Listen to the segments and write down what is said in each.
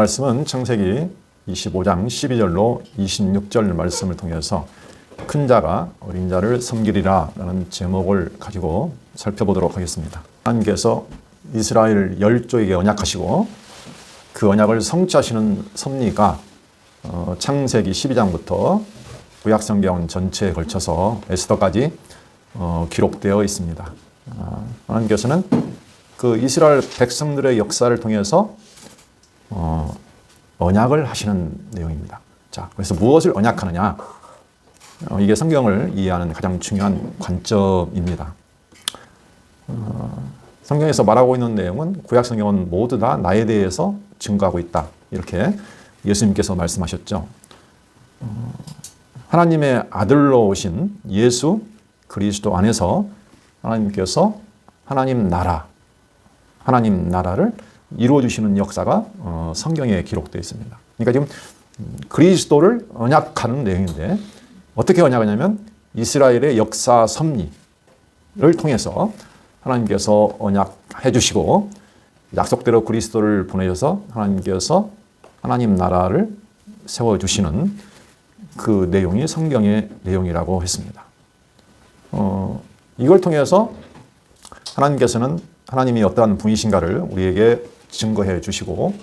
말씀은 창세기 25장 12절로 26절 말씀을 통해서 큰 자가 어린 자를 섬기리라 라는 제목을 가지고 살펴보도록 하겠습니다. 하나님께서 이스라엘 열조에게 언약하시고 그 언약을 성취하시는 섭리가 창세기 12장부터 구약성경 전체에 걸쳐서 에스더까지 기록되어 있습니다. 하나님께서는 그 이스라엘 백성들의 역사를 통해서 언약을 하시는 내용입니다. 자, 그래서 무엇을 언약하느냐? 이게 성경을 이해하는 가장 중요한 관점입니다. 성경에서 말하고 있는 내용은 구약 성경은 모두 다 나에 대해서 증거하고 있다. 이렇게 예수님께서 말씀하셨죠. 하나님의 아들로 오신 예수 그리스도 안에서 하나님께서 하나님 나라를 이루어주시는 역사가 성경에 기록되어 있습니다. 그러니까 지금 그리스도를 언약하는 내용인데 어떻게 언약하냐면 이스라엘의 역사 섭리를 통해서 하나님께서 언약해 주시고 약속대로 그리스도를 보내셔서 하나님께서 하나님 나라를 세워주시는 그 내용이 성경의 내용이라고 했습니다. 이걸 통해서 하나님께서는 하나님이 어떠한 분이신가를 우리에게 증거해 주시고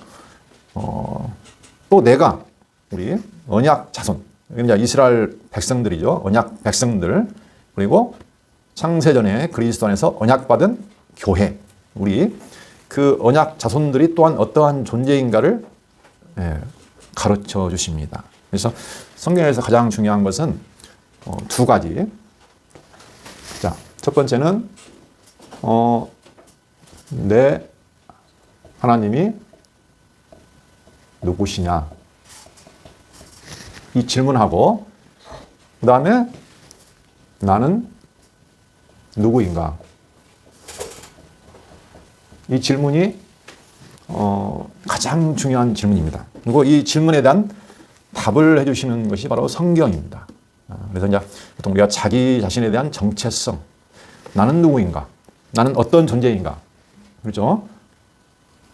또 내가 우리 언약 자손, 이스라엘 백성들이죠. 언약 백성들, 그리고 창세전에 그리스도 안에서 언약받은 교회, 우리 그 언약 자손들이 또한 어떠한 존재인가를 가르쳐 주십니다. 그래서 성경에서 가장 중요한 것은 두 가지. 자, 첫 번째는 내 하나님이 누구시냐? 이 질문하고 그 다음에 나는 누구인가? 이 질문이 가장 중요한 질문입니다. 그리고 이 질문에 대한 답을 해주시는 것이 바로 성경입니다. 그래서 이제 보통 우리가 자기 자신에 대한 정체성, 나는 누구인가? 나는 어떤 존재인가? 그렇죠?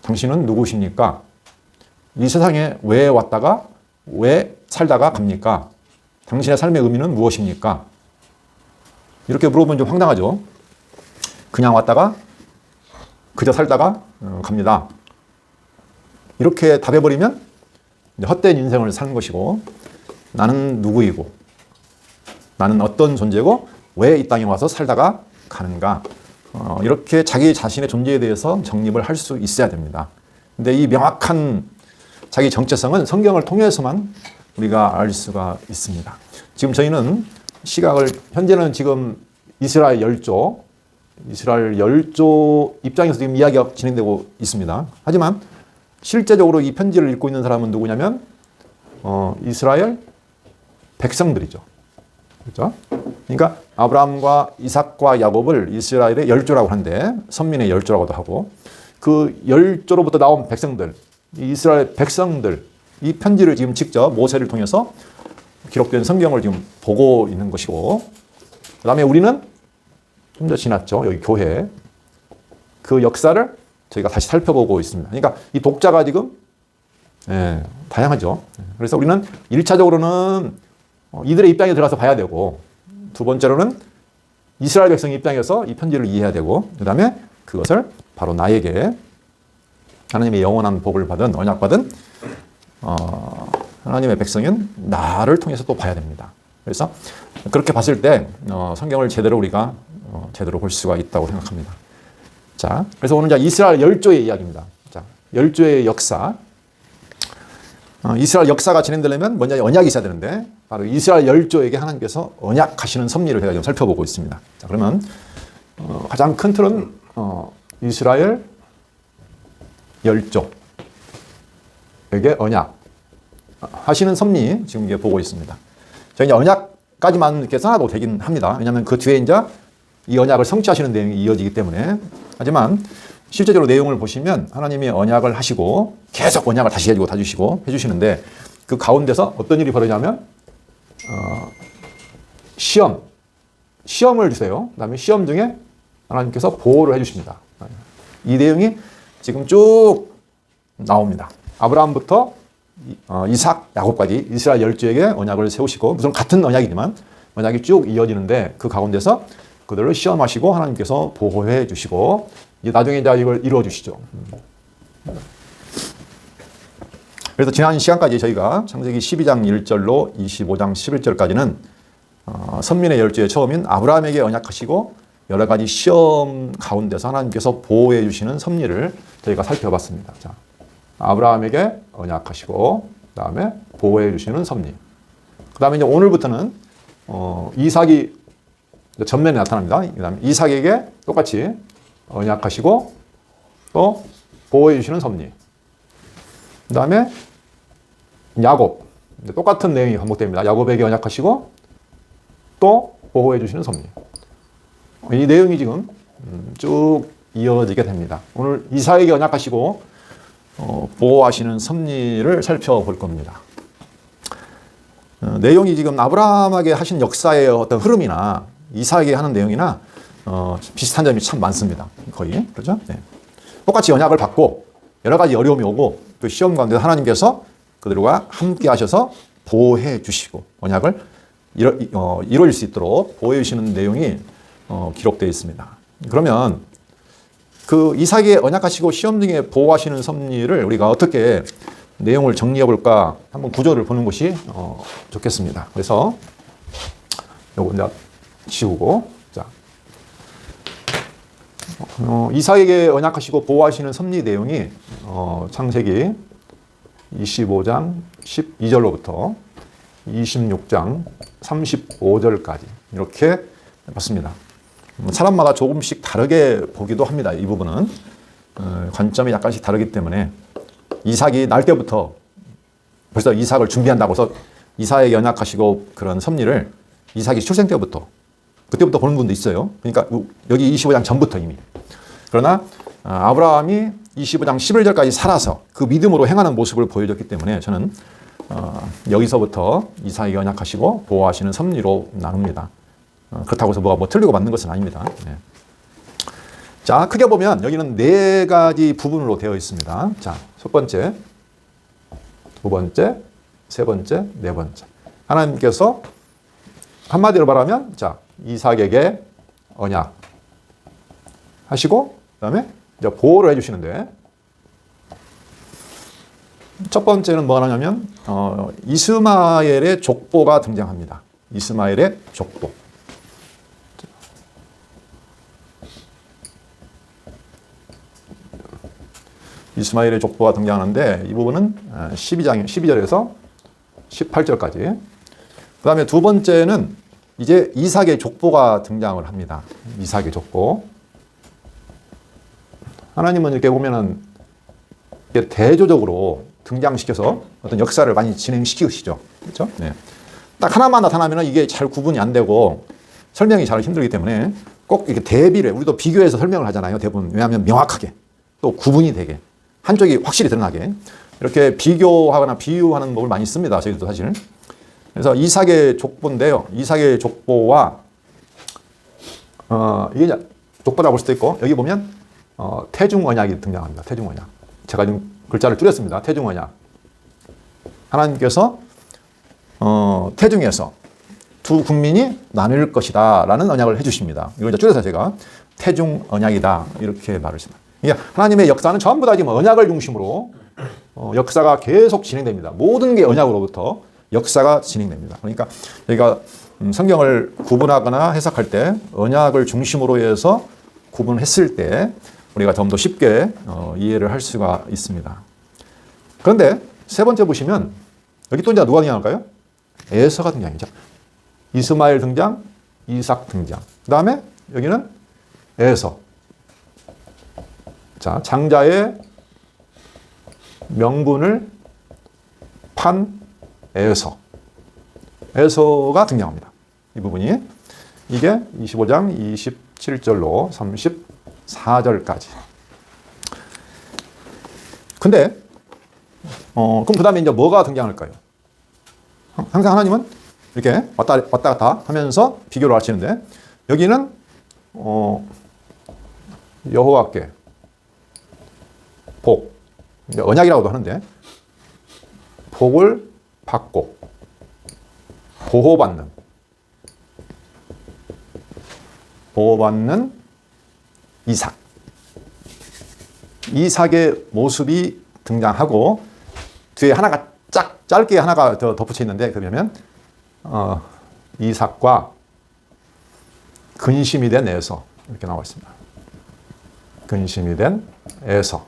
당신은 누구십니까? 이 세상에 왜 왔다가 왜 살다가 갑니까? 당신의 삶의 의미는 무엇입니까? 이렇게 물어보면 좀 황당하죠. 그냥 왔다가 그저 살다가 갑니다. 이렇게 답해버리면 헛된 인생을 사는 것이고 나는 누구이고 나는 어떤 존재고 왜 이 땅에 와서 살다가 가는가? 이렇게 자기 자신의 존재에 대해서 정립을 할 수 있어야 됩니다. 근데 이 명확한 자기 정체성은 성경을 통해서만 우리가 알 수가 있습니다. 지금 저희는 시각을 현재는 지금 이스라엘 열조 입장에서 지금 이야기가 진행되고 있습니다. 하지만 실제적으로 이 편지를 읽고 있는 사람은 누구냐면 이스라엘 백성들이죠. 그렇죠? 그러니까 아브라함과 이삭과 야곱을 이스라엘의 열조라고 하는데 선민의 열조라고도 하고 그 열조로부터 나온 백성들, 이스라엘 백성들 이 편지를 지금 직접 모세를 통해서 기록된 성경을 지금 보고 있는 것이고 그 다음에 우리는 좀 더 지났죠. 여기 교회 그 역사를 저희가 다시 살펴보고 있습니다. 그러니까 이 독자가 지금 다양하죠. 그래서 우리는 1차적으로는 이들의 입장에 들어가서 봐야 되고 두 번째로는 이스라엘 백성 입장에서 이 편지를 이해해야 되고 그 다음에 그것을 바로 나에게 하나님의 영원한 복을 받은 언약받은 하나님의 백성인 나를 통해서 또 봐야 됩니다. 그래서 그렇게 봤을 때 성경을 제대로 우리가 제대로 볼 수가 있다고 생각합니다. 자, 그래서 오늘 이스라엘 열조의 이야기입니다. 자, 열조의 역사. 이스라엘 역사가 진행되려면 먼저 언약이 있어야 되는데 바로 이스라엘 열조에게 하나님께서 언약하시는 섭리를 제가 지금 살펴보고 있습니다. 자, 그러면 가장 큰 틀은 이스라엘 열조에게 언약 하시는 섭리 지금 이게 보고 있습니다. 자, 이제 언약까지만 이렇게 써놔도 되긴 합니다. 왜냐하면 그 뒤에 이제 이 언약을 성취하시는 내용이 이어지기 때문에. 하지만 실제적으로 내용을 보시면 하나님이 언약을 하시고 계속 언약을 다시 해주시는데 그 가운데서 어떤 일이 벌어지냐면 시험을 주세요. 그 다음에 시험 중에 하나님께서 보호를 해주십니다. 이 내용이 지금 쭉 나옵니다. 아브라함부터 이삭, 야곱까지 이스라엘 열조에게 언약을 세우시고, 무슨 같은 언약이지만 언약이 쭉 이어지는데 그 가운데서 그들을 시험하시고 하나님께서 보호해 주시고 이제 나중에 이제 이걸 이루어 주시죠. 그래서 지난 시간까지 저희가 창세기 12장 1절로 25장 11절까지는 선민의 열조의 처음인 아브라함에게 언약하시고 여러 가지 시험 가운데서 하나님께서 보호해 주시는 섭리를 저희가 살펴봤습니다. 자, 아브라함에게 언약하시고 그다음에 보호해 주시는 섭리. 그다음에 이제 오늘부터는 이삭이 전면에 나타납니다. 그다음에 이삭에게 똑같이 언약하시고 또 보호해 주시는 섭리. 그다음에 야곱, 똑같은 내용이 반복됩니다. 야곱에게 언약하시고 또 보호해 주시는 섭리. 이 내용이 지금 쭉 이어지게 됩니다. 오늘 이삭에게 언약하시고 보호하시는 섭리를 살펴볼 겁니다. 내용이 지금 아브라함에게 하신 역사의 어떤 흐름이나 이삭에게 하는 내용이나 비슷한 점이 참 많습니다. 거의 그렇죠? 네. 똑같이 언약을 받고 여러 가지 어려움이 오고 또 시험 가운데 하나님께서 그들과 함께 하셔서 보호해 주시고 언약을 이루어질 수 있도록 보호해 주시는 내용이 기록되어 있습니다. 그러면 그 이삭에 언약하시고 시험 중에 보호하시는 섭리를 우리가 어떻게 내용을 정리해 볼까 한번 구조를 보는 것이 좋겠습니다. 그래서 요거 이제 지우고 자 이삭에게 언약하시고 보호하시는 섭리 내용이 창세기 25장 12절로부터 26장 35절까지 이렇게 봤습니다. 사람마다 조금씩 다르게 보기도 합니다. 이 부분은 관점이 약간씩 다르기 때문에 이삭이 날 때부터 벌써 이삭을 준비한다고 해서 이삭에게 언약하시고 그런 섭리를 이삭이 출생 때부터 그때부터 보는 분도 있어요. 그러니까 여기 25장 전부터 이미. 그러나 아브라함이 25장 11절까지 살아서 그 믿음으로 행하는 모습을 보여줬기 때문에 저는 여기서부터 이삭에게 언약하시고 보호하시는 섭리로 나눕니다. 그렇다고 해서 뭐가 틀리고 맞는 것은 아닙니다. 네. 자, 크게 보면 여기는 4가지 부분으로 되어 있습니다. 자, 첫 번째, 두 번째, 세 번째, 네 번째. 하나님께서 한마디로 말하면 자, 이삭에게 언약 하시고 그다음에 이제 보호를 해 주시는데 첫 번째는 뭐가 나냐면 이스마엘의 족보가 등장합니다. 이스마엘의 족보. 이스마엘의 족보가 등장하는데 이 부분은 12절에서 18절까지. 그 다음에 두 번째는 이제 이삭의 족보가 등장을 합니다. 이삭의 족보. 하나님은 이렇게 보면은 대조적으로 등장시켜서 어떤 역사를 많이 진행시키시죠. 그렇죠? 네. 딱 하나만 나타나면 이게 잘 구분이 안 되고 설명이 잘 힘들기 때문에 꼭 이렇게 대비를, 우리도 비교해서 설명을 하잖아요. 대부분. 왜냐하면 명확하게 또 구분이 되게 한쪽이 확실히 드러나게 이렇게 비교하거나 비유하는 법을 많이 씁니다. 저희도 사실. 그래서 이삭의 족보인데요. 이삭의 족보와 이게 족보라고 볼 수도 있고 여기 보면 태중 언약이 등장합니다. 태중 언약. 제가 지금 글자를 줄였습니다. 태중 언약. 하나님께서 태중에서 두 국민이 나눌 것이다 라는 언약을 해주십니다. 이걸 이제 줄여서 제가 태중 언약이다 이렇게 말을 했습니다. 이게 하나님의 역사는 전부 다 지금 언약을 중심으로 역사가 계속 진행됩니다. 모든 게 언약으로부터 역사가 진행됩니다. 그러니까 저희가 성경을 구분하거나 해석할 때 언약을 중심으로 해서 구분했을 때 우리가 좀 더 쉽게 이해를 할 수가 있습니다. 그런데 세 번째 보시면 여기 또 이제 누가 등장할까요? 에서가 등장이죠. 이스마엘 등장, 이삭 등장. 그 다음에 여기는 에서. 자, 장자의 명분을 판 에서. 에서가 등장합니다. 이 부분이. 이게 25장 27절로 34절까지. 근데, 그럼 그 다음에 이제 뭐가 등장할까요? 항상 하나님은 이렇게 왔다 갔다 하면서 비교를 하시는데, 여기는, 여호와께 복, 언약이라고도 하는데, 복을 받고 보호받는 이삭. 이삭의 모습이 등장하고 뒤에 하나가 짧게 하나가 더 덧붙여 있는데 그러면 이삭과 근심이 된 에서 이렇게 나와 있습니다. 근심이 된 에서.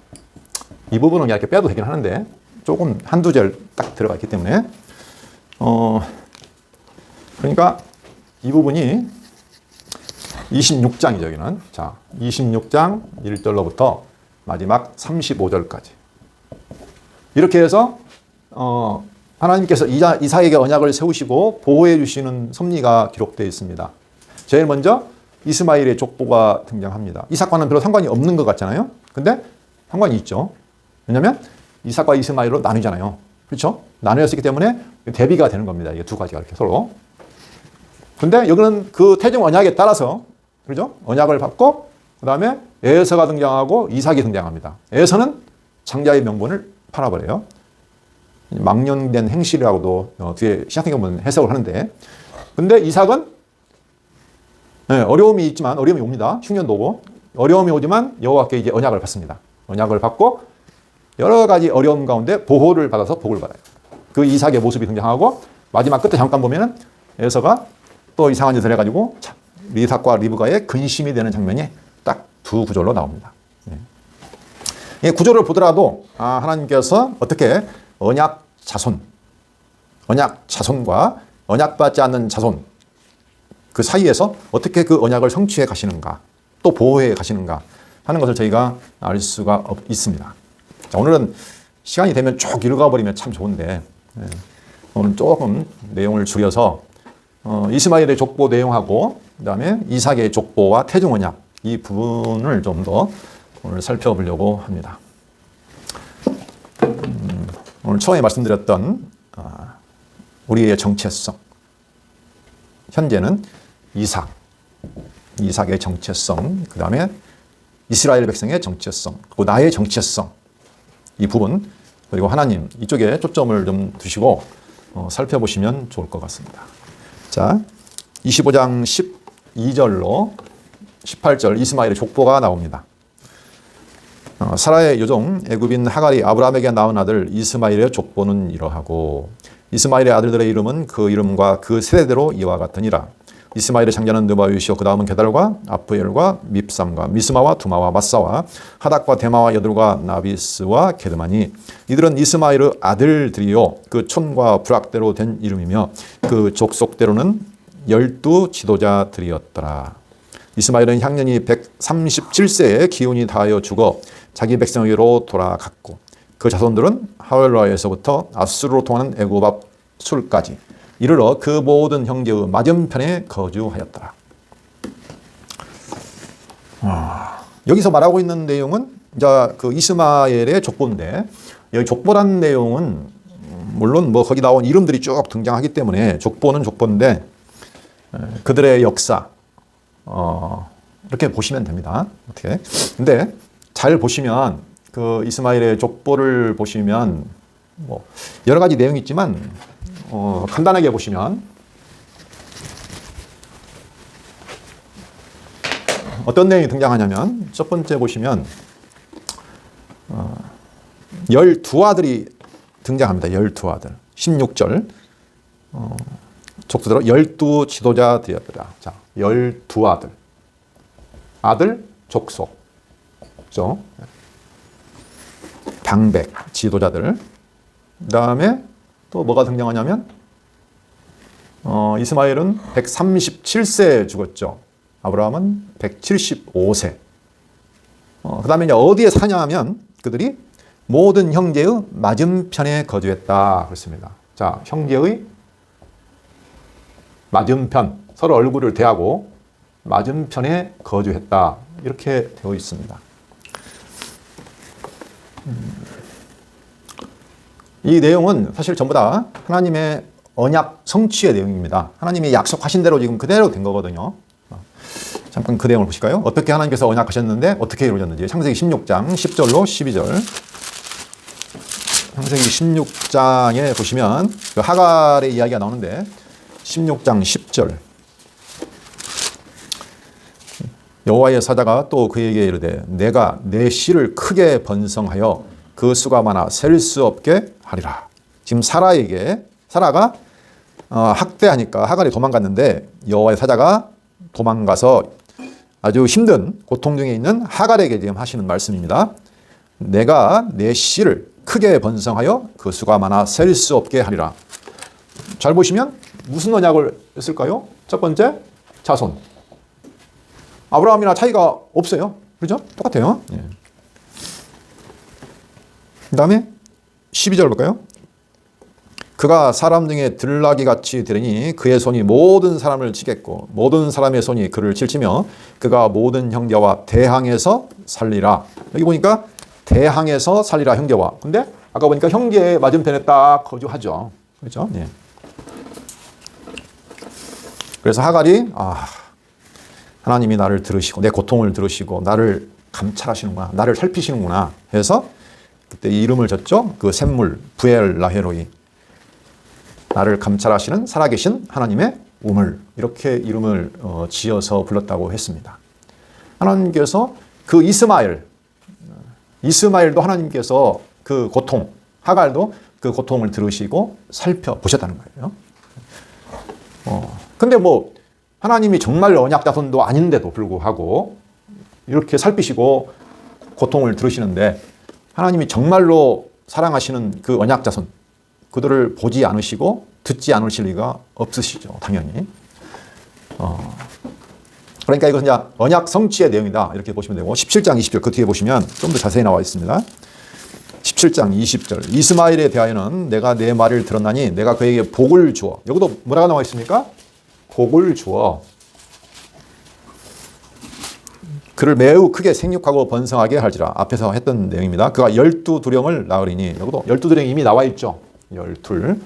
이 부분은 이렇게 빼도 되긴 하는데 조금 한두 절 딱 들어가 있기 때문에 그러니까 이 부분이 26장이죠, 여기는. 자, 26장 1절로부터 마지막 35절까지. 이렇게 해서 하나님께서 이삭에게 언약을 세우시고 보호해 주시는 섭리가 기록되어 있습니다. 제일 먼저 이스마엘의 족보가 등장합니다. 이삭과는 별로 상관이 없는 것 같잖아요. 근데 상관이 있죠. 왜냐하면 이삭과 이스마엘로 나뉘잖아요. 그렇죠? 나뉘었기 때문에 대비가 되는 겁니다. 이게 두 가지가 이렇게 서로. 근데 여기는 그 태종 언약에 따라서, 그렇죠? 언약을 받고 그 다음에 에서가 등장하고 이삭이 등장합니다. 에서는 장자의 명분을 팔아버려요. 망령된 행실이라고도 뒤에 신약성경 해석을 하는데, 근데 이삭은 어려움이 있지만 어려움이 옵니다. 흉년도 오고 어려움이 오지만 여호와께 이제 언약을 받습니다. 언약을 받고 여러 가지 어려움 가운데 보호를 받아서 복을 받아요. 그 이삭의 모습이 등장하고 마지막 끝에 잠깐 보면은 에서가 또 이상한 짓을 해가지고 이삭과 리브가의 근심이 되는 장면이 딱 두 구절로 나옵니다. 이 구절을 보더라도 하나님께서 어떻게 언약 자손과 언약받지 않는 자손 그 사이에서 어떻게 그 언약을 성취해 가시는가, 또 보호해 가시는가 하는 것을 저희가 알 수가 있습니다. 자, 오늘은 시간이 되면 쭉 읽어버리면 참 좋은데 오늘 조금 내용을 줄여서 이스마엘의 족보 내용하고 그 다음에 이삭의 족보와 태종 언약 이 부분을 좀 더 오늘 살펴보려고 합니다. 오늘 처음에 말씀드렸던 우리의 정체성, 현재는 이삭의 정체성, 그 다음에 이스라엘 백성의 정체성, 그리고 나의 정체성 이 부분, 그리고 하나님 이쪽에 초점을 좀 두시고 살펴보시면 좋을 것 같습니다. 자, 25장 12절로 18절 이스마엘의 족보가 나옵니다. 사라의 요종 애굽인 하갈이 아브라함에게 낳은 아들 이스마엘의 족보는 이러하고 이스마엘의 아들들의 이름은 그 이름과 그 세대대로 이와 같으니라. 이스마엘의 장자는 느바윗이요 그 다음은 게달과 아프엘과 밉삼과 미스마와 두마와 마사와 하닥과 데마와 여들과 나비스와 게드마니 이들은 이스마엘의 아들들이요 그 촌과 부락대로 된 이름이며 그 족속대로는 12 지도자들이었더라. 이스마엘은 향년이 137세에 기운이 다하여 죽어 자기 백성에게로 돌아갔고 그 자손들은 하웰라에서부터 아수르로 통하는 애굽 앞 술까지 이르러 그 모든 형제의 맞은편에 거주하였더라. 여기서 말하고 있는 내용은 이제 그 이스마엘의 족보인데 여기 족보라는 내용은 물론 뭐 거기 나온 이름들이 쭉 등장하기 때문에 족보는 족보인데 그들의 역사 이렇게 보시면 됩니다. 어떻게? 근데 잘 보시면 그 이스마엘의 족보를 보시면 뭐 여러 가지 내용이 있지만 간단하게 보시면 어떤 내용이 등장하냐면 첫 번째 보시면 12아들이 등장합니다. 12아들. 16절 족보대로 12 지도자들이었더라. 자, 12아들. 아들, 족속. 그죠? 당백, 지도자들. 그 다음에 또 뭐가 등장하냐면 이스마엘은 137세에 죽었죠. 아브라함은 175세. 그 다음에 이제 어디에 사냐 하면 그들이 모든 형제의 맞은편에 거주했다. 그렇습니다. 자, 형제의 맞은편, 서로 얼굴을 대하고 맞은편에 거주했다. 이렇게 되어 있습니다. 이 내용은 사실 전부 다 하나님의 언약 성취의 내용입니다. 하나님이 약속하신 대로 지금 그대로 된 거거든요. 잠깐 그 내용을 보실까요? 어떻게 하나님께서 언약하셨는데 어떻게 이루어졌는지 창세기 16장 10절로 12절 창세기 16장에 보시면 그 하갈의 이야기가 나오는데 16장 10절 여호와의 사자가 또 그에게 이르되 내가 내 씨를 크게 번성하여 그 수가 많아 셀 수 없게 하리라. 지금 사라가 학대하니까 하갈이 도망갔는데 여호와의 사자가 도망가서 아주 힘든 고통 중에 있는 하갈에게 지금 하시는 말씀입니다. 내가 내 씨를 크게 번성하여 그 수가 많아 셀 수 없게 하리라. 잘 보시면 무슨 언약을 했을까요? 첫 번째, 자손. 아브라함이나 차이가 없어요. 그렇죠? 똑같아요. 예. 그 다음에 12절 볼까요? 그가 사람 중에 들나귀 같이 되리니 그의 손이 모든 사람을 치겠고 모든 사람의 손이 그를 칠치며 그가 모든 형제와 대항해서 살리라. 여기 보니까 대항해서 살리라 형제와. 근데 아까 보니까 형제의 맞은편에 딱 거주하죠. 그렇죠? 예. 그래서 하갈이 하나님이 나를 들으시고 내 고통을 들으시고 나를 감찰하시는구나, 나를 살피시는구나 해서 그때 이름을 졌죠. 그 샘물 부엘 라헤로이, 나를 감찰하시는 살아계신 하나님의 우물, 이렇게 이름을 지어서 불렀다고 했습니다. 하나님께서 그 이스마엘도 하나님께서 그 고통, 하갈도 그 고통을 들으시고 살펴보셨다는 거예요. 근데 하나님이 정말 언약 자손도 아닌데도 불구하고 이렇게 살피시고 고통을 들으시는데 하나님이 정말로 사랑하시는 그 언약 자손, 그들을 보지 않으시고 듣지 않으실 리가 없으시죠. 당연히. 그러니까 이것은 이제 언약 성취의 내용이다, 이렇게 보시면 되고 17장 20절 그 뒤에 보시면 좀 더 자세히 나와 있습니다. 17장 20절 이스마엘에 대하여는 내가 내 말을 들었나니 내가 그에게 복을 주어. 여기도 뭐라고 나와 있습니까? 복을 주어 그를 매우 크게 생육하고 번성하게 할지라. 앞에서 했던 내용입니다. 그가 12두령을 낳으리니. 여기도 12두령이 이미 나와 있죠. 12.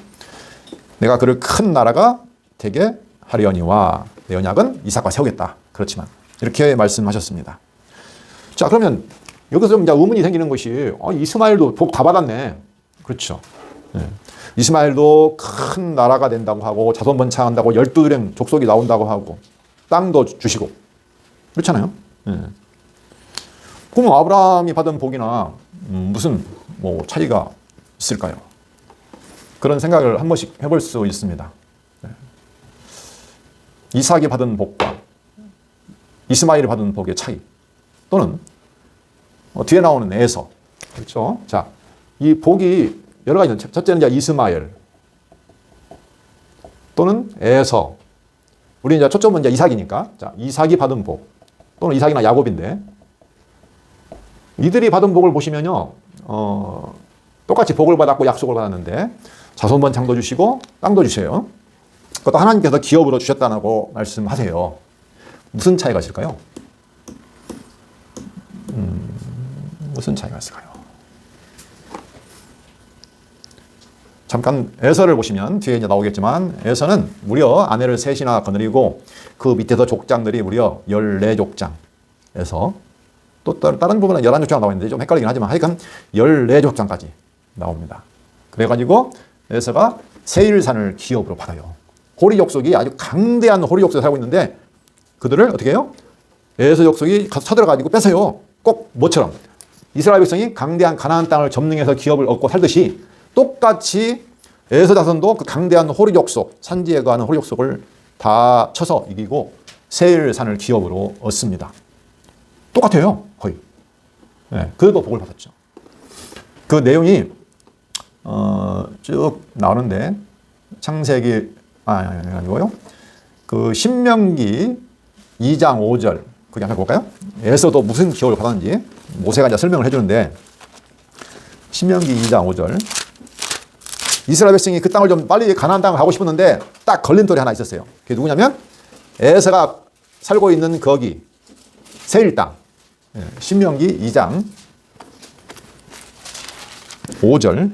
내가 그를 큰 나라가 되게 하려니와 내 언약은 이삭과 세우겠다. 그렇지만 이렇게 말씀하셨습니다. 자, 그러면 여기서 이제 의문이 생기는 것이 이스마엘도 복 다 받았네. 그렇죠. 네. 이스마엘도 큰 나라가 된다고 하고 자손 번창한다고 12두령 족속이 나온다고 하고 땅도 주시고 그렇잖아요. 네. 그럼 아브라함이 받은 복이나 무슨 차이가 있을까요? 그런 생각을 한 번씩 해볼 수 있습니다. 네. 이삭이 받은 복과 이스마엘이 받은 복의 차이, 또는 뒤에 나오는 에서, 그렇죠? 자, 이 복이 여러 가지. 첫째는 이제 이스마엘 또는 에서. 우리 이제 초점은 이제 이삭이니까. 자, 이삭이 받은 복 또는 이삭이나 야곱인데 이들이 받은 복을 보시면요, 똑같이 복을 받았고 약속을 받았는데 자손 번창도 주시고 땅도 주세요. 그것도 하나님께서 기업으로 주셨다고 말씀하세요. 무슨 차이가 있을까요? 무슨 차이가 있을까요? 잠깐 에서를 보시면 뒤에 이제 나오겠지만 에서는 무려 아내를 셋이나 거느리고 그 밑에서 족장들이 무려 14족장에서 또 다른 부분은 11족장 나와 있는데 좀 헷갈리긴 하지만 하여간 14족장까지 나옵니다. 그래가지고 에서가 세일산을 기업으로 받아요. 호리 족속이 아주 강대한 호리 족속에 살고 있는데 그들을 어떻게 해요? 에서 족속이 쳐들어가지고 뺏어요. 꼭 뭐처럼 이스라엘 백성이 강대한 가나안 땅을 점령해서 기업을 얻고 살듯이 똑같이 에서 자손도 그 강대한 호리 족속, 산지에 거하는 호리 족속을 다 쳐서 이기고 세일산을 기업으로 얻습니다. 똑같아요, 거의. 네, 그래도 복을 받았죠. 그 내용이 쭉 나오는데 창세기 아니고요. 그 신명기 2장 5절 거기 한번 볼까요? 에서도 무슨 기업을 받았는지 모세가 이제 설명을 해주는데 신명기 2장 5절 이스라엘 백성이 그 땅을 좀 빨리 가나안 땅을 가고 싶었는데 딱 걸림돌이 하나 있었어요. 그게 누구냐면 에서가 살고 있는 거기 세일 땅. 신명기 2장 5절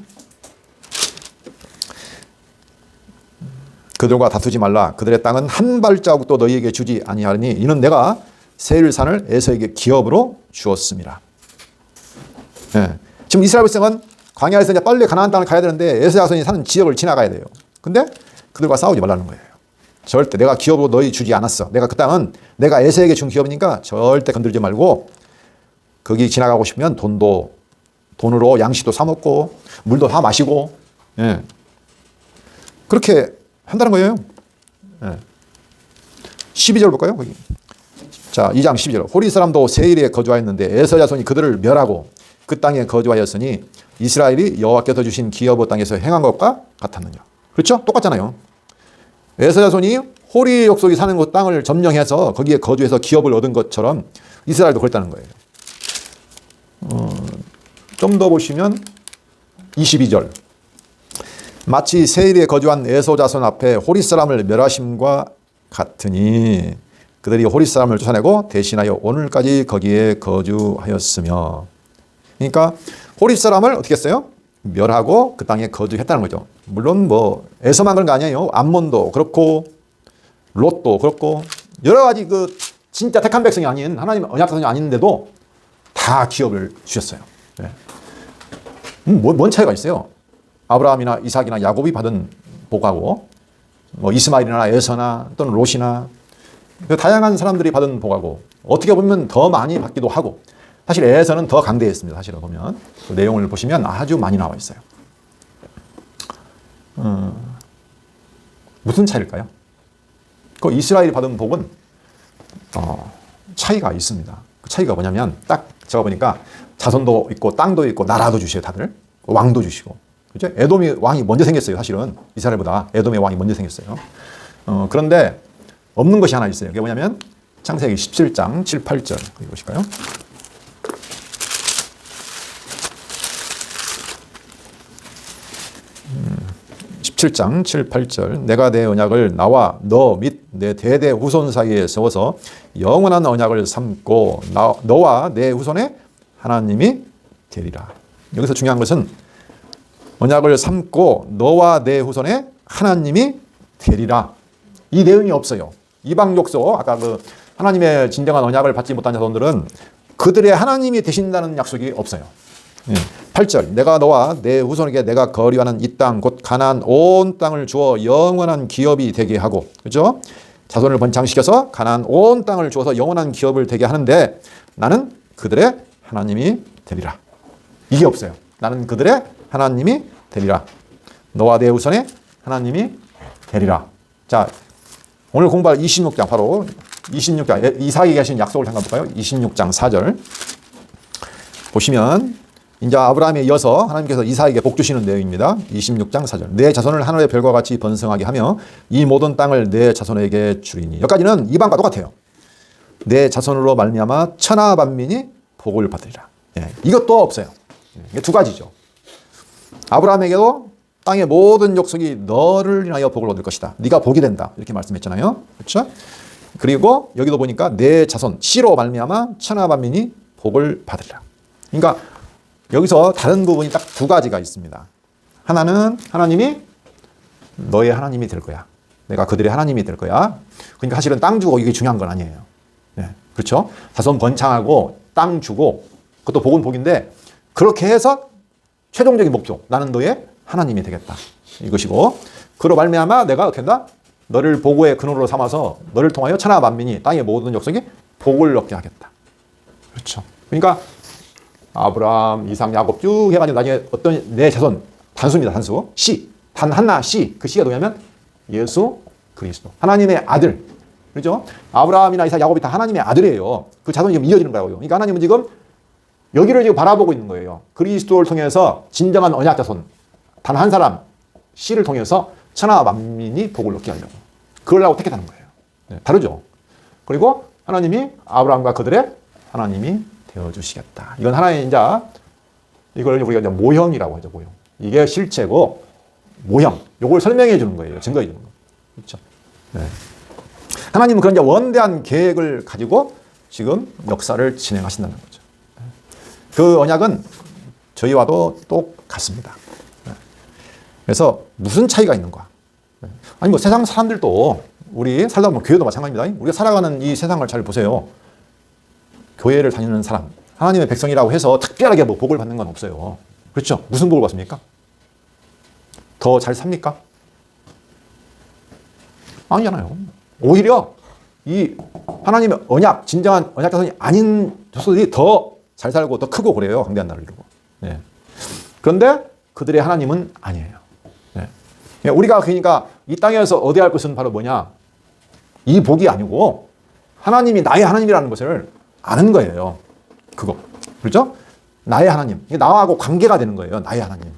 그들과 다투지 말라. 그들의 땅은 한 발자국도 너희에게 주지 아니하리니 이는 내가 세일산을 에서에게 기업으로 주었습니다. 네. 지금 이스라엘 백성은 광야에서 이제 빨리 가나안 땅을 가야 되는데 에서 자손이 사는 지역을 지나가야 돼요. 근데 그들과 싸우지 말라는 거예요. 절대 내가 기업으로 너희 주지 않았어. 내가 그 땅은 내가 에서에게 준 기업이니까 절대 건들지 말고 거기 지나가고 싶으면 돈으로 양식도 사 먹고 물도 다 마시고 예. 그렇게 한다는 거예요. 예. 12절 볼까요? 거기. 자, 2장 12절. 호리 사람도 세일에 거주하였는데 에서 자손이 그들을 멸하고 그 땅에 거주하였으니 이스라엘이 여호와께서 주신 기업의 땅에서 행한 것과 같았느냐. 그렇죠? 똑같잖아요. 에서 자손이 호리 족속이 사는 곳 땅을 점령해서 거기에 거주해서 기업을 얻은 것처럼 이스라엘도 그랬다는 거예요. 좀 더 보시면 22절. 마치 세일에 거주한 에서 자손 앞에 호리 사람을 멸하심과 같으니 그들이 호리 사람을 쫓아내고 대신하여 오늘까지 거기에 거주하였으며. 그러니까 호리 사람을 어떻게 했어요? 멸하고 그 땅에 거주했다는 거죠. 물론 뭐 에서만 그런 거 아니에요. 암몬도 그렇고 롯도 그렇고 여러 가지 그 진짜 택한 백성이 아닌 하나님 언약 백성이 아닌데도 다 기업을 주셨어요. 네. 뭔 차이가 있어요? 아브라함이나 이삭이나 야곱이 받은 복하고 뭐 이스마엘이나 에서나 또는 롯이나 다양한 사람들이 받은 복하고 어떻게 보면 더 많이 받기도 하고 사실 에서는 더 강대했습니다. 사실은 보면 그 내용을 보시면 아주 많이 나와 있어요. 무슨 차이일까요? 그 이스라엘이 받은 복은 차이가 있습니다. 그 차이가 뭐냐면 딱 제가 보니까 자손도 있고 땅도 있고 나라도 주셔요. 다들 왕도 주시고 그죠? 에돔이 왕이 먼저 생겼어요. 사실은 이스라엘보다 에돔의 왕이 먼저 생겼어요. 그런데 없는 것이 하나 있어요. 그게 뭐냐면 창세기 17장 7, 8절 여기 보실까요? 17장 7, 8절. 내가 내 언약을 나와 너 및 내 대대 후손 사이에 세워서 영원한 언약을 삼고 너와 내 후손의 하나님이 되리라. 여기서 중요한 것은 언약을 삼고 너와 내 후손의 하나님이 되리라. 이 내용이 없어요. 이방 족속 아까 그 하나님의 진정한 언약을 받지 못한 자손들은 그들의 하나님이 되신다는 약속이 없어요. 8절. 내가 너와 내 후손에게 내가 거류하는 이 땅 곧 가나안 온 땅을 주어 영원한 기업이 되게 하고 그죠? 자손을 번창시켜서 가나안 온 땅을 주어서 영원한 기업을 되게 하는데 나는 그들의 하나님이 되리라. 이게 없어요. 나는 그들의 하나님이 되리라. 너와 내 후손의 하나님이 되리라. 자, 오늘 공부할 26장 바로 26장 이삭에게 하신 약속을 잠깐 볼까요? 26장 4절 보시면 이제 아브라함에 이어서 하나님께서 이삭에게 복 주시는 내용입니다. 26장 4절. 내 자손을 하늘의 별과 같이 번성하게 하며 이 모든 땅을 내 자손에게 주리니. 여기까지는 이방과 똑같아요. 내 자손으로 말미암아 천하 만민이 복을 받으리라. 예, 이것도 없어요. 이게 두 가지죠. 아브라함에게도 땅의 모든 족속이 너를 인하여 복을 얻을 것이다. 네가 복이 된다. 이렇게 말씀했잖아요. 그렇죠? 그리고 여기도 보니까 내 자손 씨로 말미암아 천하 만민이 복을 받으리라. 그러니까 여기서 다른 부분이 딱 두 가지가 있습니다. 하나는 하나님이 너의 하나님이 될 거야. 내가 그들의 하나님이 될 거야. 그러니까 사실은 땅 주고 이게 중요한 건 아니에요. 네, 그렇죠? 자손 번창하고 땅 주고 그것도 복은 복인데 그렇게 해서 최종적인 목표 나는 너의 하나님이 되겠다. 이것이고 그로 말미암아 내가 어떻게 한다? 너를 보고의 근원으로 삼아서 너를 통하여 천하 만민이 땅의 모든 족속이 복을 얻게 하겠다. 그렇죠? 그러니까 아브라함, 이삭, 야곱 쭉 해가지고 나중에 어떤 내 자손 단수입니다. 단수. 씨. 단 하나 씨. 그 씨가 누구냐면 예수 그리스도. 하나님의 아들. 그렇죠? 아브라함이나 이삭, 야곱이 다 하나님의 아들이에요. 그 자손이 지금 이어지는 거라고요. 그러니까 하나님은 지금 여기를 지금 바라보고 있는 거예요. 그리스도를 통해서 진정한 언약 자손. 단 한 사람 씨를 통해서 천하 만민이 복을 얻게 하려고. 그러려고 택했다는 거예요. 네, 다르죠? 그리고 하나님이 아브라함과 그들의 하나님이 되어주시겠다. 이건 하나의 이제 이걸 우리가 이제 모형이라고 하죠. 모형. 이게 실체고 모형. 요걸 설명해 주는 거예요. 증거해 주는 거. 그렇죠? 네. 하나님은 그런 이제 원대한 계획을 가지고 지금 역사를 진행하신다는 거죠. 그 언약은 저희와도 똑같습니다. 그래서 무슨 차이가 있는가? 아니 뭐 세상 사람들도 우리 살다 보면 교회도 마찬가지입니다. 우리가 살아가는 이 세상을 잘 보세요. 교회를 다니는 사람, 하나님의 백성이라고 해서 특별하게 뭐 복을 받는 건 없어요. 그렇죠? 무슨 복을 받습니까? 더 잘 삽니까? 아니잖아요. 오히려 이 하나님의 언약, 진정한 언약 자손이 아닌 자손들이 더 잘 살고 더 크고 그래요. 강대한 나라를 이루고. 네. 그런데 그들의 하나님은 아니에요. 네. 우리가 그러니까 이 땅에서 얻어야 할 것은 바로 뭐냐? 이 복이 아니고 하나님이 나의 하나님이라는 것을 아는 거예요. 그거. 그렇죠? 나의 하나님. 이게 나하고 관계가 되는 거예요. 나의 하나님.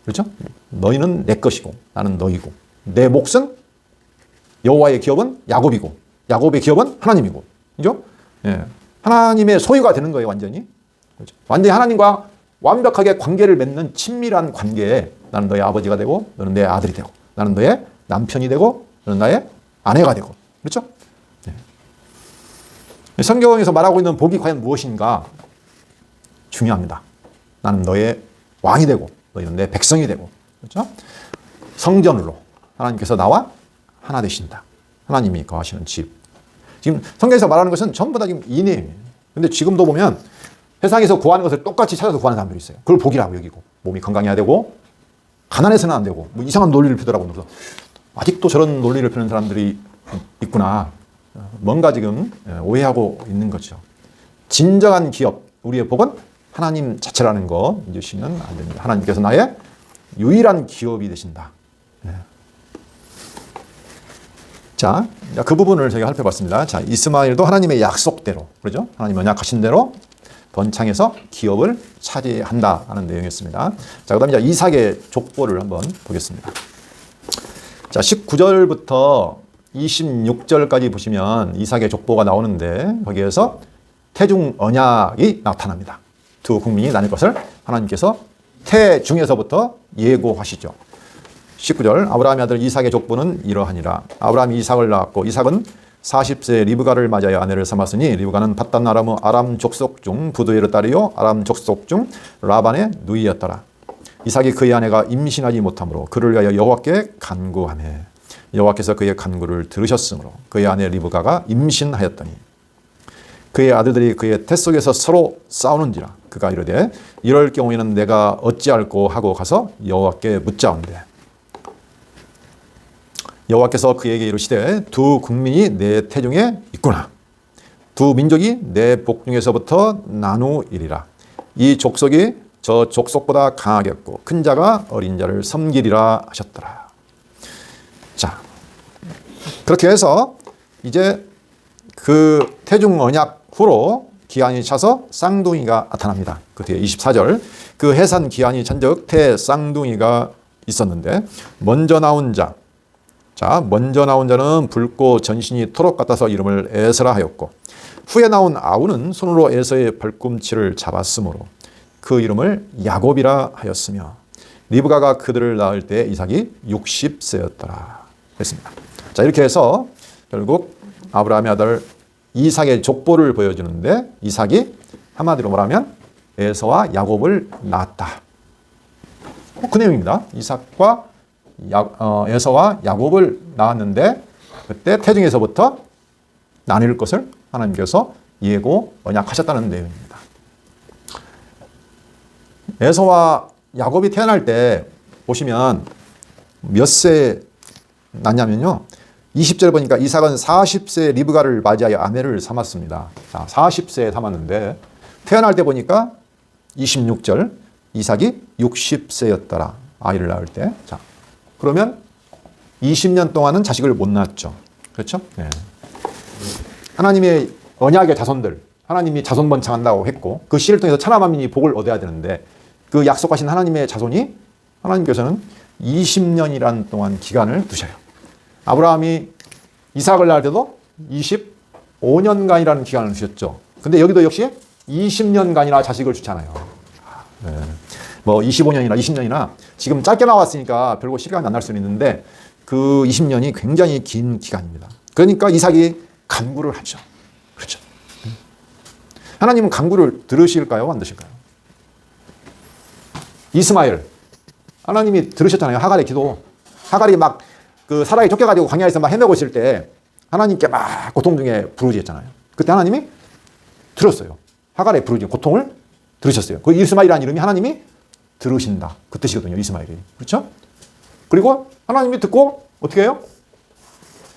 그렇죠? 너희는 내 것이고 나는 너희고 내 몫은 여호와의 기업은 야곱이고 야곱의 기업은 하나님이고. 그죠? 예. 하나님의 소유가 되는 거예요, 완전히. 그렇죠? 완전히 하나님과 완벽하게 관계를 맺는 친밀한 관계에 나는 너의 아버지가 되고 너는 내 아들이 되고 나는 너의 남편이 되고 너는 나의 아내가 되고. 그렇죠? 예. 성경에서 말하고 있는 복이 과연 무엇인가? 중요합니다. 나는 너의 왕이 되고 너희는 내 백성이 되고. 그렇죠? 성전으로 하나님께서 나와 하나 되신다. 하나님이 거하시는 집. 지금 성경에서 말하는 것은 전부 다 지금 이내임이에요. 근데 지금도 보면 세상에서 구하는 것을 똑같이 찾아서 구하는 사람들이 있어요. 그걸 복이라고 여기고 몸이 건강해야 되고 가난해서는 안 되고 뭐 이상한 논리를 펴더라고요. 그래서 아직도 저런 논리를 펴는 사람들이 있구나. 뭔가 지금 오해하고 있는 거죠. 진정한 기업, 우리의 복은 하나님 자체라는 거 잊으시면 안 됩니다. 하나님께서 나의 유일한 기업이 되신다. 자, 그 부분을 저희가 살펴봤습니다. 자, 이스마엘도 하나님의 약속대로, 그렇죠? 하나님 언약하신 대로 번창해서 기업을 차지한다 하는 내용이었습니다. 자, 그 다음에 이제 이삭의 족보를 한번 보겠습니다. 자, 19절부터 26절까지 보시면 이삭의 족보가 나오는데 거기에서 태중 언약이 나타납니다. 두 국민이 나눌 것을 하나님께서 태중에서부터 예고하시죠. 19절 아브라함의 아들 이삭의 족보는 이러하니라. 아브라함이 이삭을 낳았고 이삭은 40세에 리브가를 맞아야 아내를 삼았으니 리브가는 밧단 아람 아람 족속 중 부두엘의 딸이요 아람 족속 중 라반의 누이였더라. 이삭이 그의 아내가 임신하지 못하므로 그를 위하여 여호와께 간구하매 여호와께서 그의 간구를 들으셨으므로 그의 아내 리브가가 임신하였더니 그의 아들들이 그의 태 속에서 서로 싸우는지라. 그가 이르되 이럴 경우에는 내가 어찌할꼬 하고 가서 여호와께 묻자온대. 여호와께서 그에게 이르시되 두 국민이 내 태중에 있구나. 두 민족이 내 복중에서부터 나누이리라. 이 족속이 저 족속보다 강하겠고 큰 자가 어린 자를 섬기리라 하셨더라. 자, 그렇게 해서 이제 그 태중 언약 후로 기한이 차서 쌍둥이가 나타납니다. 그 뒤에 24절 그 해산 기한이 찬적 태 쌍둥이가 있었는데 먼저 나온 자, 먼저 나온 자는 붉고 전신이 토록 같아서 이름을 에서라 하였고 후에 나온 아우는 손으로 에서의 발꿈치를 잡았으므로 그 이름을 야곱이라 하였으며 리브가가 그들을 낳을 때 이삭이 60세였더라 했습니다. 자, 이렇게 해서 결국 아브라함의 아들 이삭의 족보를 보여주는데 이삭이 한마디로 말하면 에서와 야곱을 낳았다. 그 내용입니다. 이삭과 에서와 야곱을 낳았는데 그때 태중에서부터 나눌 것을 하나님께서 예고 언약하셨다는 내용입니다. 에서와 야곱이 태어날 때 보시면 몇 세 낳냐면요. 20절 보니까 이삭은 40세 리브가를 맞이하여 아내를 삼았습니다. 자, 40세에 삼았는데 태어날 때 보니까 26절 이삭이 60세였더라. 아이를 낳을 때. 자, 그러면 20년 동안은 자식을 못 낳았죠. 그렇죠? 네. 하나님의 언약의 자손들, 하나님이 자손 번창한다고 했고 그 씨를 통해서 천하만민이 복을 얻어야 되는데 그 약속하신 하나님의 자손이 하나님께서는 20년이란 동안 기간을 두셔요. 아브라함이 이삭을 낳을 때도 25년간이라는 기간을 두셨죠. 근데 여기도 역시 20년간이나 자식을 주잖아요. 네. 뭐 25년이나 20년이나 지금 짧게 나왔으니까 별로 시간이 안 날 수는 있는데 그 20년이 굉장히 긴 기간입니다. 그러니까 이삭이 간구를 하죠. 그렇죠. 하나님은 간구를 들으실까요? 안 들으실까요? 이스마엘 하나님이 들으셨잖아요. 하갈의 기도. 하갈이 막 그 사라에 쫓겨가지고 광야에서 막 헤매고 있을 때 하나님께 막 고통 중에 부르짖었잖아요. 그때 하나님이 들었어요. 하갈의 부르짖음, 고통을 들으셨어요. 그 이스마엘이라는 이름이 하나님이 들으신다. 그 뜻이거든요. 이스마엘이. 그렇죠? 그리고 하나님이 듣고 어떻게 해요?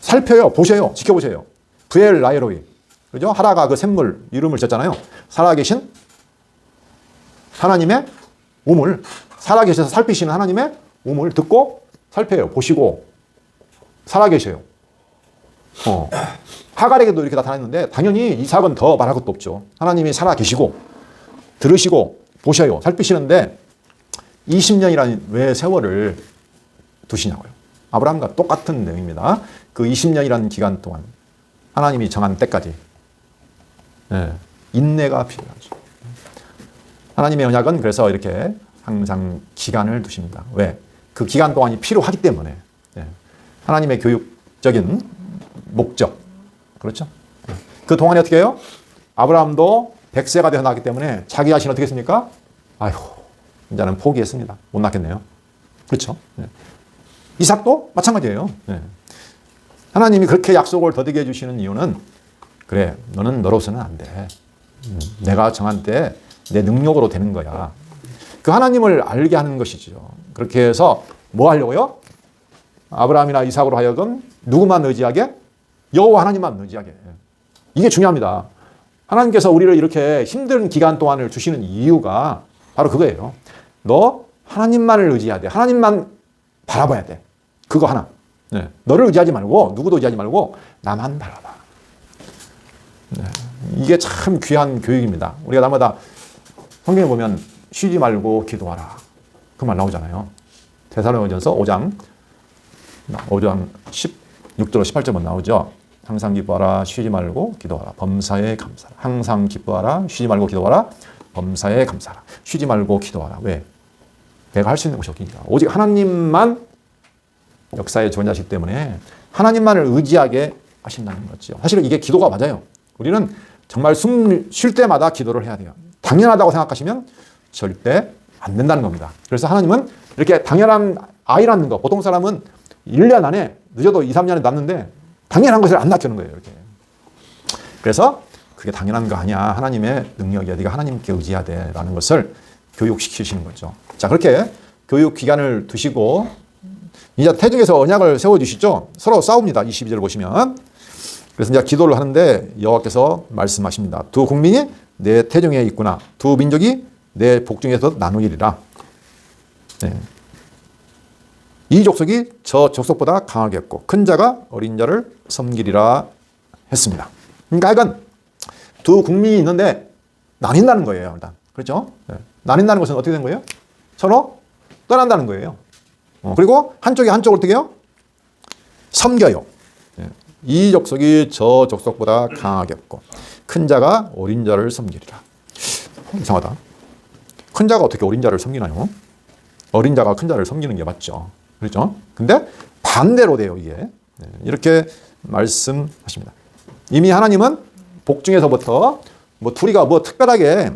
살펴요. 보셔요. 지켜보세요. 브엘 라이로이. 그죠? 하라가 그 샘물 이름을 졌잖아요. 살아계신 하나님의 몸을, 살아계셔서 살피시는 하나님의 몸을 듣고 살펴요. 보시고 살아계셔요. 하갈에게도 이렇게 나타났는데 당연히 이삭은 더 말할 것도 없죠. 하나님이 살아계시고 들으시고 보셔요. 살피시는데 20년이라는 왜 세월을 두시냐고요. 아브라함과 똑같은 내용입니다. 그 20년이라는 기간 동안 하나님이 정한 때까지 인내가 필요하죠. 하나님의 언약은 그래서 이렇게 항상 기간을 두십니다. 왜? 그 기간 동안이 필요하기 때문에. 하나님의 교육적인 목적. 그렇죠? 그 동안에 어떻게 해요? 아브라함도 100세가 되어 나왔기 때문에 자기 자신 어떻게 했습니까? 아휴, 이제는 포기했습니다. 못 낳겠네요. 그렇죠? 이삭도 마찬가지예요. 하나님이 그렇게 약속을 더디게 해주시는 이유는 그래, 너는 너로서는 안 돼. 내가 정한 때 내 능력으로 되는 거야. 그 하나님을 알게 하는 것이죠. 그렇게 해서 뭐 하려고요? 아브라함이나 이삭으로 하여금 누구만 의지하게? 여호와 하나님만 의지하게. 이게 중요합니다. 하나님께서 우리를 이렇게 힘든 기간 동안을 주시는 이유가 바로 그거예요. 너 하나님만을 의지해야 돼. 하나님만 바라봐야 돼. 그거 하나. 너를 의지하지 말고, 누구도 의지하지 말고 나만 바라봐. 이게 참 귀한 교육입니다. 우리가 날마다 성경에 보면 쉬지 말고 기도하라. 그 말 나오잖아요. 데살로니가전서 5장 16절 18절은 나오죠. 항상 기뻐하라. 쉬지 말고 기도하라. 범사에 감사하라. 항상 기뻐하라. 쉬지 말고 기도하라. 범사에 감사하라. 쉬지 말고 기도하라. 왜? 내가 할 수 있는 것이 없으니까. 오직 하나님만 역사의 주관자시기 때문에 하나님만을 의지하게 하신다는 거죠. 사실은 이게 기도가 맞아요. 우리는 정말 숨 쉴 때마다 기도를 해야 돼요. 당연하다고 생각하시면 절대 안 된다는 겁니다. 그래서 하나님은 이렇게 당연한 아이 낳는 거, 보통 사람은 1년 안에 늦어도 2, 3년에 낳는데 당연한 것을 안 낳게 하는 거예요. 이렇게. 그래서 그게 당연한 거 아니야. 하나님의 능력이야. 네가 하나님께 의지해야 돼라는 것을 교육시키시는 거죠. 자, 그렇게 교육 기간을 두시고 이제 태중에서 언약을 세워주시죠. 서로 싸웁니다. 22절 보시면. 그래서 이제 기도를 하는데 여호와께서 말씀하십니다. 두 국민이 내 태중에 있구나. 두 민족이 내 복중에서 나누리라. 이 족속이 저 족속보다 강하겠고 큰 자가 어린 자를 섬기리라 했습니다. 그러니까 이건 두 국민이 있는데 나뉜다는 거예요. 일단. 그렇죠? 나뉜다는 것은 어떻게 된 거예요? 서로 떠난다는 거예요. 그리고 한쪽이 한쪽을 어떻게 해요? 섬겨요. 이 족속이 저 족속보다 강하겠고 큰 자가 어린 자를 섬기리라. 이상하다. 큰 자가 어떻게 어린 자를 섬기나요? 어린 자가 큰 자를 섬기는 게 맞죠. 그렇죠? 근데 반대로 돼요, 이게. 이렇게 말씀하십니다. 이미 하나님은 복중에서부터 뭐 둘이가 뭐 특별하게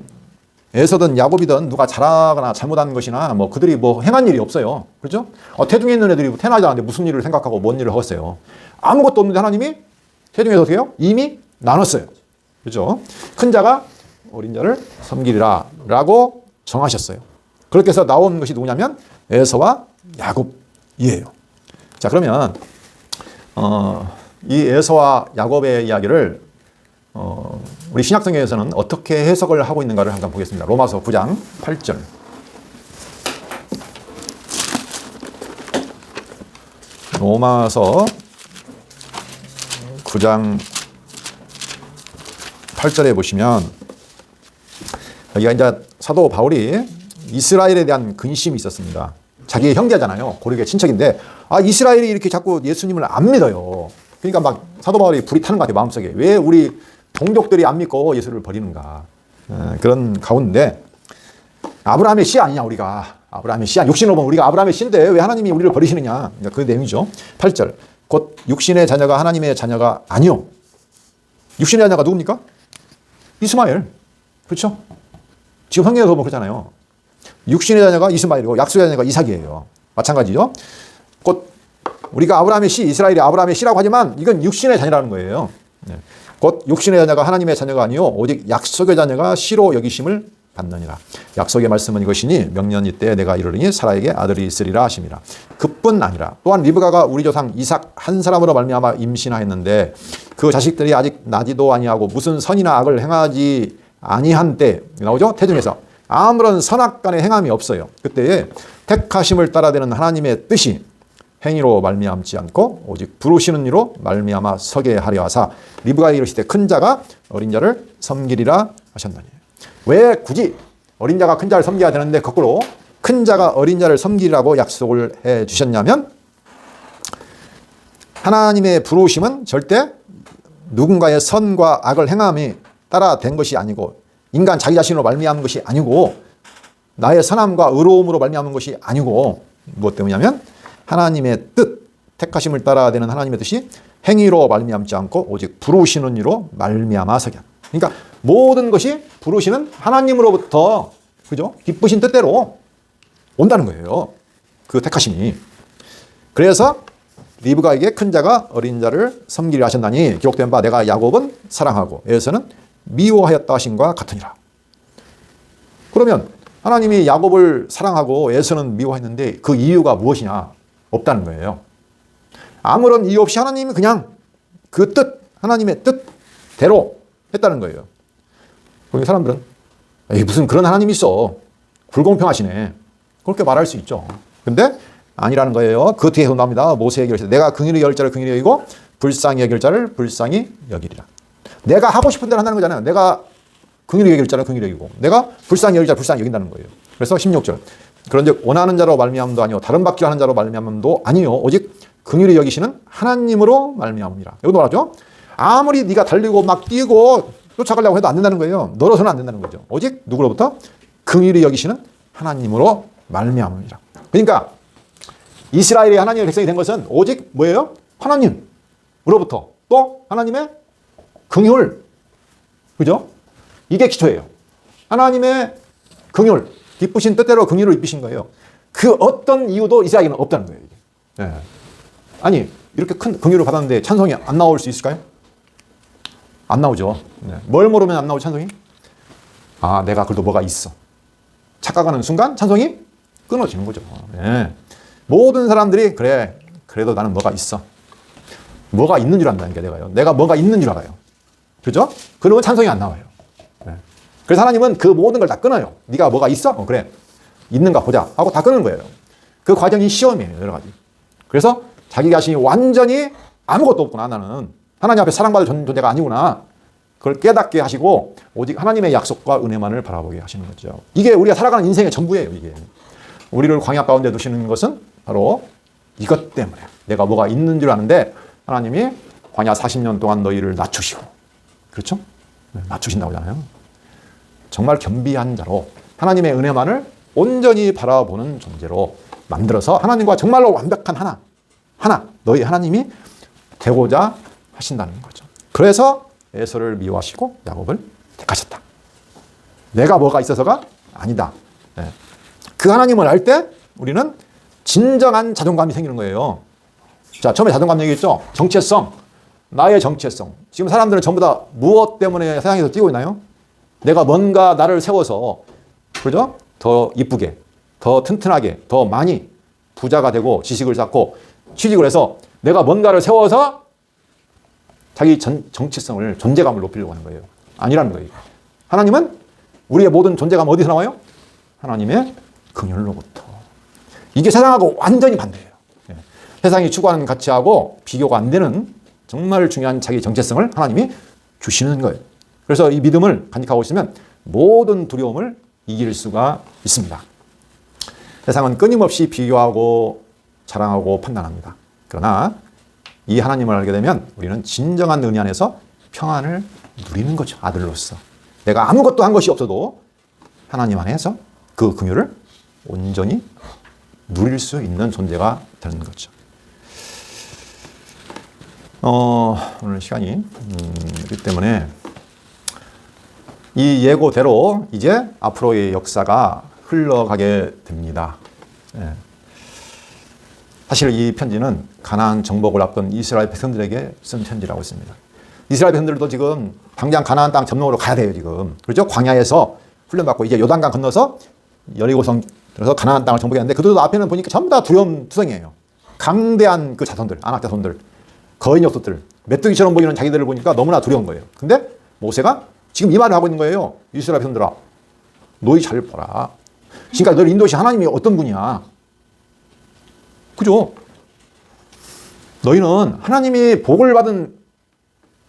에서든 야곱이든 누가 잘하거나 잘못한 것이나 뭐 그들이 뭐 행한 일이 없어요. 그렇죠? 태중에 있는 애들이 태어나지 않았는데 무슨 일을 생각하고 뭔 일을 하겠어요. 아무것도 없는데 하나님이 태중에서 어떻게 해요? 이미 나눴어요. 그렇죠? 큰 자가 어린 자를 섬기리라 라고 정하셨어요. 그렇게 해서 나온 것이 누구냐면 에서와 야곱이에요. 자, 그러면 이 에서와 야곱의 이야기를 우리 신약성경에서는 어떻게 해석을 하고 있는가를 한번 보겠습니다. 로마서 9장 8절. 로마서 9장 8절에 보시면 여기가 이제 사도 바울이 이스라엘에 대한 근심이 있었습니다. 자기의 형제잖아요. 고르게 친척인데 이스라엘이 이렇게 자꾸 예수님을 안 믿어요. 그러니까 막 사도 바울이 불이 타는 것 같아요. 마음속에. 왜 우리 동족들이 안 믿고 예수를 버리는가. 그런 가운데 아브라함의 씨 아니냐 우리가. 아브라함의 씨 아니냐. 육신으로 보면 우리가 아브라함의 씨인데 왜 하나님이 우리를 버리시느냐. 그 내용이죠. 8절. 곧 육신의 자녀가 하나님의 자녀가 아니요. 육신의 자녀가 누굽니까? 이스마엘. 그렇죠? 지금 성경에서 보면 그렇잖아요. 육신의 자녀가 이스마엘이고 약속의 자녀가 이삭이에요. 마찬가지죠. 곧 우리가 아브라함의 씨, 이스라엘이 아브라함의 씨라고 하지만 이건 육신의 자녀라는 거예요. 곧 육신의 자녀가 하나님의 자녀가 아니요 오직 약속의 자녀가 씨로 여기심을 받느니라. 약속의 말씀은 이것이니 명년 이때 내가 이르리니 사라에게 아들이 있으리라 하심이라. 그뿐 아니라 또한 리브가가 우리 조상 이삭 한 사람으로 말미암아 임신하였는데 그 자식들이 아직 나지도 아니하고 무슨 선이나 악을 행하지 아니한 때 나오죠. 태중에서 아무런 선악간의 행함이 없어요. 그때에 택하심을 따라되는 하나님의 뜻이 행위로 말미암지 않고 오직 부르시는 이로 말미암아 서게 하려 하사 리브가에 이르시되 큰 자가 어린 자를 섬기리라 하셨나니. 왜 굳이 어린 자가 큰 자를 섬겨야 되는데 거꾸로 큰 자가 어린 자를 섬기라고 약속을 해 주셨냐면, 하나님의 부르심은 절대 누군가의 선과 악을 행함이 따라 된 것이 아니고 인간 자기 자신으로 말미암은 것이 아니고 나의 선함과 의로움으로 말미암은 것이 아니고 무엇 때문이냐면 하나님의 뜻, 택하심을 따라야 되는 하나님의 뜻이 행위로 말미암지 않고 오직 부르시는 이로 말미암아 서게. 그러니까 모든 것이 부르시는 하나님으로부터, 그죠? 기쁘신 뜻대로 온다는 거예요. 그 택하심이. 그래서 리브가에게 큰 자가 어린 자를 섬기려 하셨나니 기록된 바 내가 야곱은 사랑하고 에서는 미워하였다 하신과 같으니라. 그러면 하나님이 야곱을 사랑하고 에서는 미워했는데 그 이유가 무엇이냐? 없다는 거예요. 아무런 이유 없이 하나님이 그냥 그 뜻, 하나님의 뜻대로 했다는 거예요. 그러니 사람들은 에이, 무슨 그런 하나님이 있어. 불공평하시네. 그렇게 말할 수 있죠. 근데 아니라는 거예요. 그 뒤에 나옵니다. 모세에게 이르시되 내가 긍휼히 여길 자를 긍휼히 여기고 불쌍히 여길 자를 불쌍히 여기리라. 내가 하고 싶은 대로 한다는 거잖아요. 내가 긍휼히 여길 자를 긍휼히 여기고 내가 불쌍히 여길 자를 불쌍히 여긴다는 거예요. 그래서 16절 그런즉 원하는 자로 말미암음도 아니요 다른 받기로 하는 자로 말미암음도 아니요 오직 긍휼히 여기시는 하나님으로 말미암음이라. 여기도 말하죠. 아무리 네가 달리고 막 뛰고 쫓아가려고 해도 안 된다는 거예요. 너로서는 안 된다는 거죠. 오직 누구로부터? 긍휼히 여기시는 하나님으로 말미암음이라. 그러니까 이스라엘이 하나님의 백성이 된 것은 오직 뭐예요? 하나님으로부터 또 하나님의 긍휼, 그죠? 이게 기초예요. 하나님의 긍휼, 기쁘신 뜻대로 긍휼을 입히신 거예요. 그 어떤 이유도 이스라엘에게는 없다는 거예요. 이게. 네. 아니 이렇게 큰 긍휼을 받았는데 찬송이 안 나올 수 있을까요? 안 나오죠. 네. 뭘 모르면 안 나오죠, 찬송이? 아, 내가 그래도 뭐가 있어. 착각하는 순간 찬송이 끊어지는 거죠. 네. 모든 사람들이 그래, 그래도 나는 뭐가 있어. 뭐가 있는 줄 안다니까 내가요. 내가 뭐가 있는 줄 알아요. 그죠? 그러면 찬송이 안 나와요. 네. 그래서 하나님은 그 모든 걸 다 끊어요. 네가 뭐가 있어? 그래. 있는가 보자 하고 다 끊는 거예요. 그 과정이 시험이에요. 여러 가지. 그래서 자기 자신이 완전히 아무것도 없구나. 나는 하나님 앞에 사랑받을 존재가 아니구나. 그걸 깨닫게 하시고 오직 하나님의 약속과 은혜만을 바라보게 하시는 거죠. 이게 우리가 살아가는 인생의 전부예요. 이게. 우리를 광야 가운데 두시는 것은 바로 이것 때문에 내가 뭐가 있는 줄 아는데 하나님이 광야 40년 동안 너희를 낮추시고, 그렇죠? 낮추신다고 하잖아요. 정말 겸비한 자로 하나님의 은혜만을 온전히 바라보는 존재로 만들어서 하나님과 정말로 완벽한 하나 너희 하나님이 되고자 하신다는 거죠. 그래서 에서를 미워하시고 야곱을 택하셨다. 내가 뭐가 있어서가 아니다. 네. 그 하나님을 알 때 우리는 진정한 자존감이 생기는 거예요. 자, 처음에 자존감 얘기했죠. 정체성, 나의 정체성. 지금 사람들은 전부 다 무엇 때문에 세상에서 뛰고 있나요? 내가 뭔가 나를 세워서, 그죠? 더 이쁘게, 더 튼튼하게, 더 많이 부자가 되고 지식을 쌓고 취직을 해서 내가 뭔가를 세워서 자기 정체성을, 존재감을 높이려고 하는 거예요. 아니라는 거예요. 하나님은 우리의 모든 존재감 어디서 나와요? 하나님의 긍휼로부터. 이게 세상하고 완전히 반대예요. 예. 세상이 추구하는 가치하고 비교가 안 되는 정말 중요한 자기 정체성을 하나님이 주시는 거예요. 그래서 이 믿음을 간직하고 있으면 모든 두려움을 이길 수가 있습니다. 세상은 끊임없이 비교하고 자랑하고 판단합니다. 그러나 이 하나님을 알게 되면 우리는 진정한 은혜 안에서 평안을 누리는 거죠. 아들로서. 내가 아무것도 한 것이 없어도 하나님 안에서 그 긍휼을 온전히 누릴 수 있는 존재가 되는 거죠. 오늘 시간이 있기 때문에 이 예고대로 이제 앞으로의 역사가 흘러가게 됩니다. 예. 사실 이 편지는 가나안 정복을 앞둔 이스라엘 백성들에게 쓴 편지라고 했습니다. 이스라엘 백성들도 지금 당장 가나안 땅 점령으로 가야 돼요, 지금. 그렇죠? 광야에서 훈련받고 이제 요단강 건너서 여리고성 들어서 가나안 땅을 정복했는데 그들도 앞에는 보니까 전부 다 두려움투성이에요. 강대한 그 자손들, 아낙 자손들, 거인 족속들, 메뚜기처럼 보이는 자기들을 보니까 너무나 두려운 거예요. 근데 모세가 지금 이 말을 하고 있는 거예요. 이스라엘 백성들아, 너희 잘 보라. 그러니까 너를 인도하신 하나님이 어떤 분이야? 그죠? 너희는 하나님이 복을 받은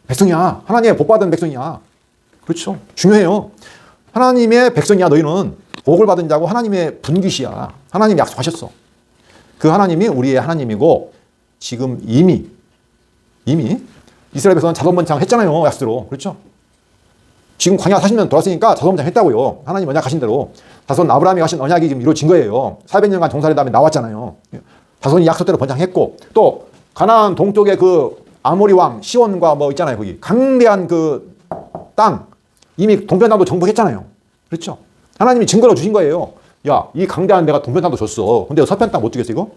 백성이야. 하나님의 복 받은 백성이야. 그렇죠. 중요해요. 하나님의 백성이야. 너희는 복을 받은 자고 하나님의 분깃이야. 하나님이 약속하셨어. 그 하나님이 우리의 하나님이고 지금 이미 이스라엘 백성은 자손번창 했잖아요. 약속대로. 그렇죠. 지금 광야 40년 돌았으니까 자손번창 했다고요. 하나님 언약하신 대로. 자손 아브라함이 하신 언약이 지금 이루어진 거예요. 400년간 종살이 다음에 나왔잖아요. 자손이 약속대로 번창했고 또 가나안 동쪽에 그 아모리 왕 시온과 뭐 있잖아요. 거기 강대한 그 땅 이미 동편당도 정복했잖아요. 그렇죠. 하나님이 증거로 주신 거예요. 야, 이 강대한 내가 동편당도 줬어. 근데 서편 땅 못 주겠어 이거?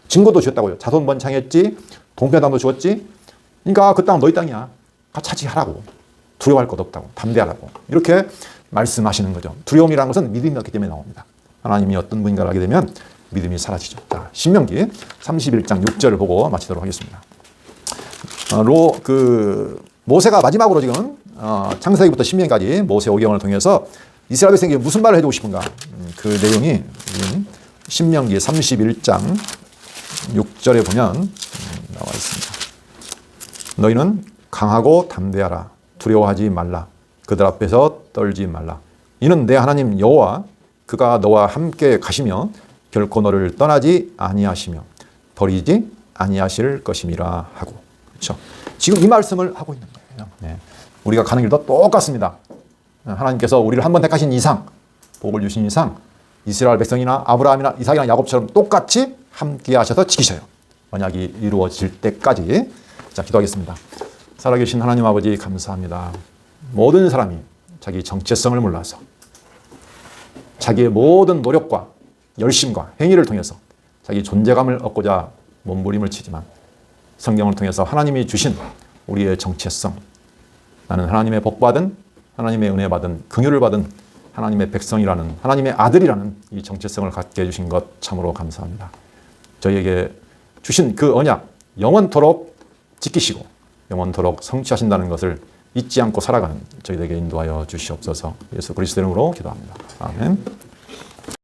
증거도 주셨다고요. 자손 번창했지. 동편당도 주었지. 그러니까 그 땅은 너희 땅이야. 가 차지하라고. 두려워할 것 없다고. 담대하라고. 이렇게 말씀하시는 거죠. 두려움이라는 것은 믿음이 없기 때문에 나옵니다. 하나님이 어떤 분인가를 알게 되면 믿음이 사라지죠. 자, 신명기 31장 6절을 보고 마치도록 하겠습니다. 모세가 마지막으로 지금 창세기부터 신명기까지 모세 오경을 통해서 이스라엘 백성에게 무슨 말을 해주고 싶은가? 그 내용이 신명기 31장 6절에 보면 나와 있습니다. 너희는 강하고 담대하라. 두려워하지 말라. 그들 앞에서 떨지 말라. 이는 내 하나님 여호와 그가 너와 함께 가시며 결코 너를 떠나지 아니하시며 버리지 아니하실 것임이라 하고. 그렇죠. 지금 이 말씀을 하고 있는 거예요. 네. 우리가 가는 길도 똑같습니다. 하나님께서 우리를 한번 택하신 이상, 복을 주신 이상 이스라엘 백성이나 아브라함이나 이삭이나 야곱처럼 똑같이 함께 하셔서 지키셔요. 언약이 이루어질 때까지. 자, 기도하겠습니다. 살아계신 하나님 아버지 감사합니다. 모든 사람이 자기 정체성을 몰라서 자기의 모든 노력과 열심과 행위를 통해서 자기 존재감을 얻고자 몸부림을 치지만 성경을 통해서 하나님이 주신 우리의 정체성, 나는 하나님의 복받은, 하나님의 은혜 받은, 긍휼을 받은 하나님의 백성이라는, 하나님의 아들이라는 이 정체성을 갖게 해주신 것 참으로 감사합니다. 저희에게 주신 그 언약 영원토록 지키시고 영원토록 성취하신다는 것을 잊지 않고 살아가는 저희에게 인도하여 주시옵소서. 예수 그리스도 이름으로 기도합니다. 아멘.